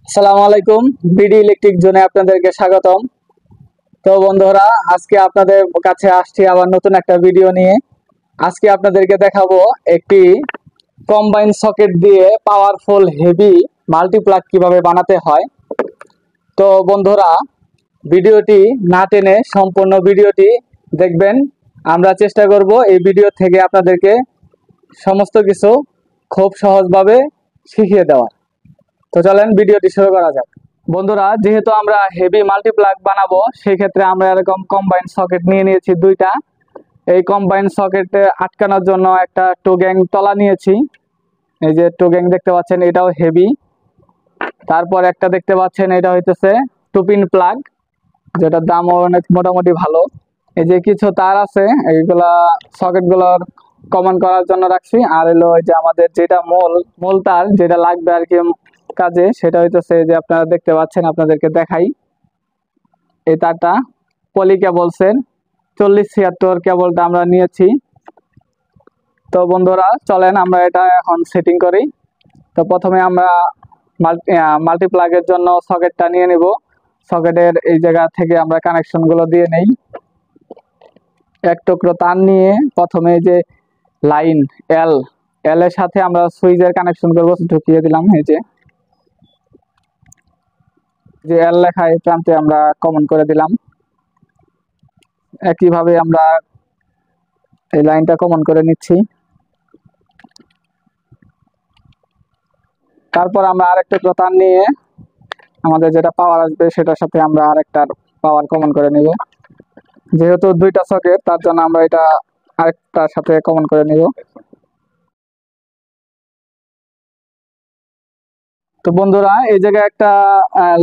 আসসালামু আলাইকুম। BD electric জোনে আপনাদেরকে স্বাগতম। তো বন্ধুরা, আজকে আপনাদের কাছে আসছি আবার নতুন একটা ভিডিও নিয়ে। আজকে আপনাদেরকে দেখাবো একটি কম্বাইন সকেট দিয়ে পাওয়ারফুল হেভি মাল্টিপ্লাগ কিভাবে বানাতে হয়। তো বন্ধুরা, ভিডিওটি না টেনে সম্পূর্ণ ভিডিওটি দেখবেন। আমরা চেষ্টা করব এই ভিডিও থেকে আপনাদেরকে সমস্ত কিছু খুব সহজভাবে শিখিয়ে দেওয়ার। তো চলেন ভিডিওটি শুরু করা যাক। বন্ধুরা, যেহেতু আমরা হেভি মাল্টিপ্লাগ বানাবো সেই ক্ষেত্রে আমরা এরকম কম্বাইন সকেট নিয়ে নিয়েছি দুইটা। এই কম্বাইন সকেটে আটকানোর জন্য একটা টোগ্যাং তলা নিয়েছি। এই যে টোগ্যাং দেখতে পাচ্ছেন, এটাও হেভি। তারপর একটা দেখতে পাচ্ছেন, এটা হইতেছে টুপিন প্লাগ, যেটার দামও অনেক মোটামুটি ভালো। এই যে কিছু তার আছে, এইগুলা সকেটগুলোর কমন করার জন্য রাখছি। আর হলো এই যে আমাদের যেটা মূল তার যেটা লাগবে আর কি কাজে, সেটা হইতেছে যে আপনারা দেখতে পাচ্ছেন, আপনাদেরকে দেখাই। এই তারটা পলি কেবলসের 4076 কেবলটা আমরা নিয়েছি। তো বন্ধুরা চলেন আমরা এটা এখন সেটিং করি। তো প্রথমে আমরা মাল্টিপ্লাগের জন্য সকেটটা নিয়ে নিব। সকেটের এই জায়গা থেকে আমরা কানেকশনগুলো দিয়ে নেই। এক টুকরো তার নিয়ে প্রথমে যে লাইন এল এর সাথে আমরা সুইচের কানেকশন করবো, ঢুকিয়ে দিলাম। এই যে এল লেখা এই প্রান্তে আমরা কমন করে দিলাম। একইভাবে আমরা এই লাইনটা কমন করে নিচ্ছি। তারপর আমরা আরেকটা তার নিয়ে আমাদের যেটা পাওয়ার আসবে সেটার সাথে আমরা আরেকটা পাওয়ার কমন করে নিব। যেহেতু দুইটা সকেট, তার জন্য আমরা এটা আরেকটার সাথে কমন করে নিব। তো বন্ধুরা, এই জায়গায় একটা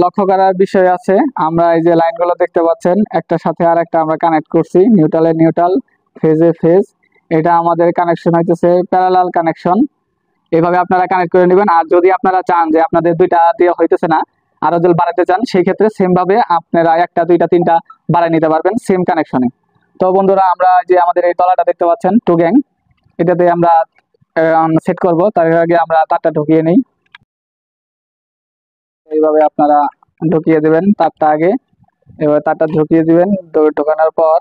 লক্ষ্য করার বিষয় আছে। আমরা এই যে লাইনগুলো দেখতে পাচ্ছেন, একটার সাথে আর একটা আমরা কানেক্ট করছি, নিউট্রালে নিউট্রাল, ফেজে ফেজ। এটা আমাদের কানেকশন হইতেছে প্যারালাল কানেকশন। এইভাবে আপনারা কানেক্ট করে নেবেন। আর যদি আপনারা চান যে আপনাদের দুইটা দিয়ে হইতেছে না, আরো যদি বাড়াতে চান, সেই ক্ষেত্রে সেম ভাবে আপনারা একটা দুইটা তিনটা বাড়াই নিতে পারবেন সেম কানেকশনে। তো বন্ধুরা, আমরা যে আমাদের এই তলাটা দেখতে পাচ্ছেন টু গ্যাং, এটাতে আমরা সেট করব। তার আগে আমরা তারটা ঢুকিয়ে নিই। এইভাবে আপনারা ঢুকিয়ে দিবেন তারটা আগে। এবার তারটা ঢুকিয়ে দিবেন। ঢোকানোর পর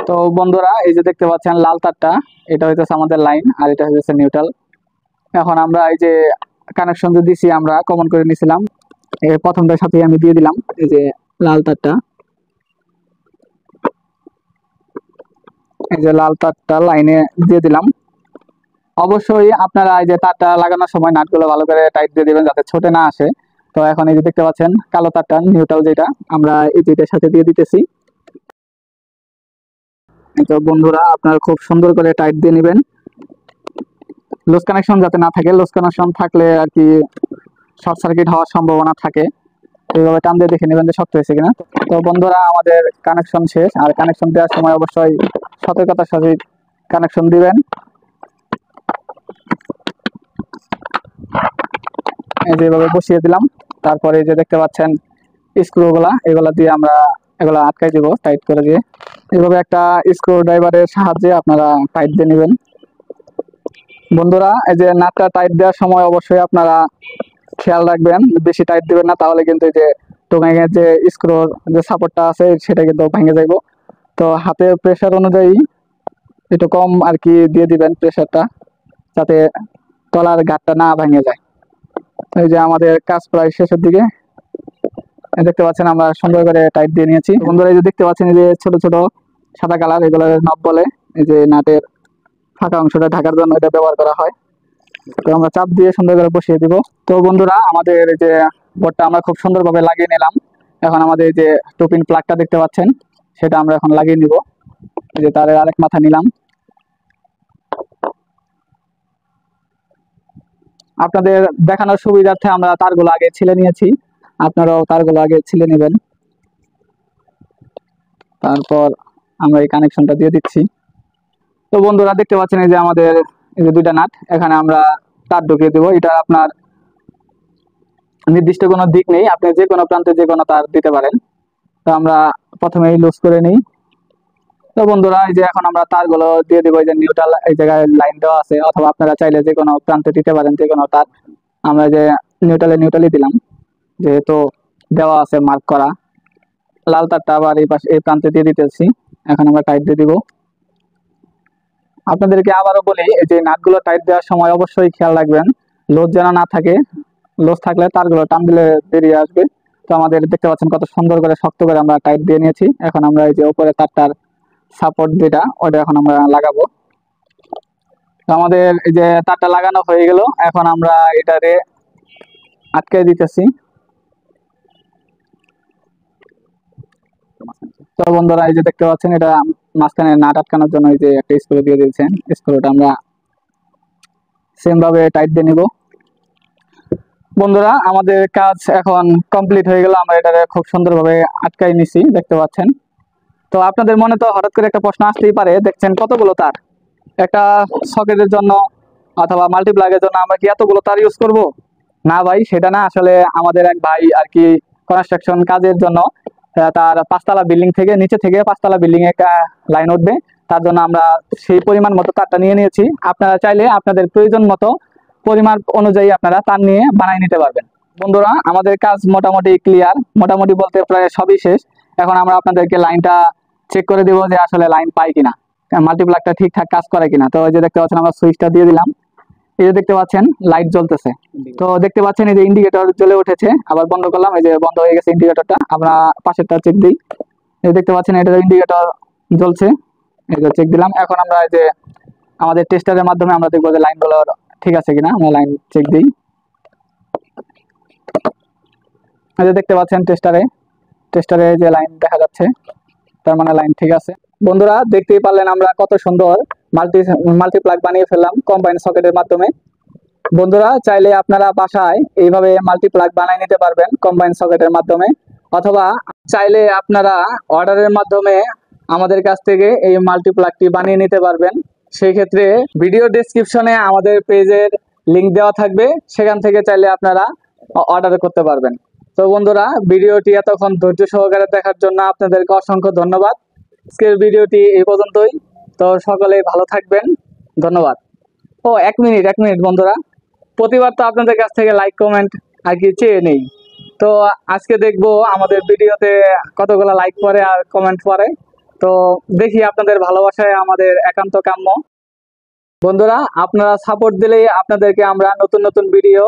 তো বন্ধুরা, এই যে দেখতে পাচ্ছেন লাল তারটা, এটা হইতেছে আমাদের লাইন আর এটা হইতেছে নিউট্রাল। এখন আমরা এই যে কানেকশন যে দিছি, আমরা কমন করে নিছিলাম, এই প্রথমটার সাথে আমি দিয়ে দিলাম এই যে লাল তারটা। এই যে লাল তারটা লাইনে দিয়ে দিলাম। অবশ্যই আপনারা এই যে তারটা লাগানোর সময় নাটগুলো ভালো করে টাইট দিয়ে দিবেন যাতে ছোটে না আসে। তো এখন এই যে দেখতে পাচ্ছেন কালো তারটা নিউট্রাল, যেটা আমরা এই যেটার সাথে দিয়ে দিতেছি। তো বন্ধুরা, আপনারা খুব সুন্দর করে টাইট দিয়ে নেবেন, লুজ কানেকশন যাতে না থাকে। লুজ কানেকশন থাকলে আর কি শর্ট সার্কিট হওয়ার সম্ভাবনা থাকে। এইভাবে টান দিয়ে দেখে নেবেন যে শক্ত হয়েছে কিনা। তো বন্ধুরা, আমাদের কানেকশন শেষ। আর কানেকশন দেওয়ার সময় অবশ্যই সতর্কতার সাথে কানেকশন দিবেন। এই যে এভাবে বসিয়ে দিলাম। তারপরে এই যে দেখতে পাচ্ছেন স্ক্রুগুলা, এগুলা দিয়ে আমরা এগুলা আটকাই দিব টাইট করে দিয়ে। এইভাবে একটা স্ক্রু ড্রাইভারের সাহায্যে আপনারা টাইট দিয়ে নেবেন। বন্ধুরা, এই যে নাটটা টাইট দেওয়ার সময় অবশ্যই আপনারা খেয়াল রাখবেন, বেশি টাইট দিবেন না, তাহলে কিন্তু এই যে টোঙের যে স্ক্রুর যে সাপোর্টটা আছে সেটা কিন্তু ভেঙে যাইব। তো হাতের প্রেশার অনুযায়ী একটু কম আর কি দিয়ে দিবেন প্রেশারটা, যাতে তলার গাঁটটা না ভেঙে যায়। এই যে আমাদের কাজ প্রায় শেষের দিকে। দেখতে পাচ্ছেন আমরা সুন্দর করে টাইট দিয়ে নিয়েছি। বন্ধুরা, এই যে দেখতে পাচ্ছেন এই যে ছোট ছোট সাদা কালার, এগুলো নব বলে। এই যে নাটের ফাঁকা অংশটা ঢাকার জন্য এটা ব্যবহার করা হয়। তো আমরা চাপ দিয়ে সুন্দর করে বসিয়ে দিব। তো বন্ধুরা, আমাদের এই যে বোর্ডটা আমরা খুব সুন্দরভাবে লাগিয়ে নিলাম। এখন আমাদের এই যে টুপিন প্লাগটা দেখতে পাচ্ছেন, সেটা আমরা এখন লাগিয়ে নিব। এই যে তারের আরেক মাথা নিলাম। আপনাদের দেখানোর সুবিধার্থে আমরা তারগুলো আগে ছিলে নিয়েছি, আপনারাও তারগুলো আগে ছিলে নেবেন। তারপর আমরা এই কানেকশনটা দিয়ে দিচ্ছি। তো বন্ধুরা, দেখতে পাচ্ছেন এই যে আমাদের এই যে দুইটা নাট, এখানে আমরা তার ঢুকিয়ে দেবো। এটা আপনার নির্দিষ্ট কোনো দিক নেই, আপনি যে কোনো প্রান্তে যে কোনো তার দিতে পারেন। তো আমরা প্রথমেই লুজ করে নিই। তো বন্ধুরা, এই যে এখন আমরা তারগুলো দিয়ে দেবো। এই যে নিউট্রাল এই জায়গায় লাইন দেওয়া আছে, অথবা আপনারা চাইলে যে কোনো প্রান্তে দিতে পারেন যে কোনো তার। আমরা যে নিউট্রালে নিউট্রালই দিলাম। যেহেতু দেওয়া আছে মার্ক করা। লাল তারটা আবার এই পাশে এই প্রান্তে দিয়ে দিতেছি। এখন আমরা টাইট দিয়ে দিব। আপনাদেরকে আবারও বলি, এই যে নাটগুলো টাইট দেওয়ার সময় অবশ্যই খেয়াল রাখবেন লোড যেন না থাকে। লোড থাকলে তারগুলো টান দিলে বেরিয়ে আসবে। তো আমাদের দেখতে পাচ্ছেন কত সুন্দর করে শক্ত করে আমরা টাইট দিয়ে নিয়েছি। এখন আমরা এই যে উপরে তারটার সাপোর্ট যেটা ওটা এখন আমরা লাগাবো। তো আমাদের এই যে তারটা লাগানো হয়ে গেল, এখন আমরা এটারে আটকে দিতেছি। তো বন্ধুরা এই যে দেখতে পাচ্ছেন এটা মাঝখানে নাট আটকানোর জন্য এই যে একটা স্ক্রু দিয়ে দিয়েছেন। স্ক্রুটা আমরা সেম ভাবে টাইট দিয়ে নিব। বন্ধুরা আমাদের কাজ এখন কমপ্লিট হয়ে গেল, আমরা এটারে খুব সুন্দরভাবে আটকাই নিছি দেখতে পাচ্ছেন। তো আপনাদের মনে তো হঠাৎ করে একটা প্রশ্ন আসতেই পারে, দেখছেন কতগুলো তার একটা সকেটের জন্য অথবা মাল্টিপ্লাগের জন্য আমরা কি এতগুলো তার ইউজ করব? না ভাই, সেটা না। আসলে আমাদের এক ভাই আর কি কনস্ট্রাকশন কাজের জন্য তার 5 তলা বিল্ডিং থেকে নিচে থেকে 5 তলা বিল্ডিং এ লাইন উঠবে, তার জন্য আমরা সেই পরিমাণ মতো তারটা নিয়ে নিয়েছি। আপনারা চাইলে আপনাদের প্রয়োজন মতো পরিমাণ অনুযায়ী আপনারা তার নিয়ে বানাই নিতে পারবেন। বন্ধুরা আমাদের কাজ মোটামুটি ক্লিয়ার, মোটামুটি বলতে প্রায় সবই শেষ। এখন আমরা আপনাদেরকে লাইনটা চেক করে দিব যে আসলে লাইন পাই কিনা, মাল্টিপ্লাগটা ঠিকঠাক কাজ করে কিনা। তো এই যে দেখতে পাচ্ছেন আমরা সুইচটা দিয়ে দিলাম, এই যে দেখতে পাচ্ছেন লাইট জ্বলতেছে। তো দেখতে পাচ্ছেন এই যে ইন্ডিকেটর জ্বলে উঠেছে, আবার বন্ধ করলাম, এই যে বন্ধ হয়ে গেছে ইন্ডিকেটরটা। আমরা পাশেরটা চেক দিই, এই যে দেখতে পাচ্ছেন এটা ইন্ডিকেটর জ্বলছে, এই যে চেক দিলাম। এখন আমরা এই যে আমাদের টেস্টারের মাধ্যমে আমরা দেখবো যে লাইনগুলো ঠিক আছে কিনা। আমরা লাইন চেক দিই, এই যে দেখতে পাচ্ছেন টেস্টারে যে লাইন দেখা যাচ্ছে, তার মানে লাইন ঠিক আছে। বন্ধুরা দেখতেই পারলেন আমরা কত সুন্দর মাল্টিপ্লাগ বানিয়ে ফেললাম কম্বাইন সকেটের মাধ্যমে। বন্ধুরা চাইলে আপনারা বাসায় এইভাবে মাল্টিপ্লাগ বানিয়ে নিতে পারবেন কম্বাইন সকেটের মাধ্যমে, অথবা চাইলে আপনারা অর্ডারের মাধ্যমে আমাদের কাছ থেকে এই মাল্টিপ্লাগটি বানিয়ে নিতে পারবেন। সেই ক্ষেত্রে ভিডিও ডেসক্রিপশনে আমাদের পেজের লিংক দেওয়া থাকবে, সেখান থেকে চাইলে আপনারা অর্ডার করতে পারবেন। তো বন্ধুরা ভিডিওটি এতক্ষণ ধৈর্য সহকারে দেখার জন্য আপনাদেরকে অসংখ্য ধন্যবাদ। আজকের ভিডিওটি এই পর্যন্তই। তো সকলেই ভালো থাকবেন, ধন্যবাদ। ও এক মিনিট বন্ধুরা, প্রতিবার তো আপনাদের কাছ থেকে লাইক কমেন্ট আর কি চেয়ে নেই। তো আজকে দেখবো আমাদের ভিডিওতে কতগুলো লাইক পড়ে আর কমেন্ট পড়ে। তো দেখি আপনাদের ভালোবাসায় আমাদের একান্ত কাম্য। বন্ধুরা আপনারা সাপোর্ট দিলেই আপনাদেরকে আমরা নতুন নতুন ভিডিও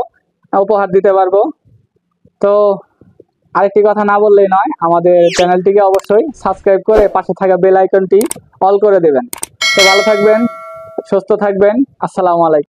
উপহার দিতে পারবো। তো আরেকটি কথা না বললেই নয়, আমাদের চ্যানেলটিকে অবশ্যই সাবস্ক্রাইব করে পাশে থাকা বেল আইকনটি অল করে দেবেন। তো ভালো থাকবেন, সুস্থ থাকবেন, আসসালামু আলাইকুম।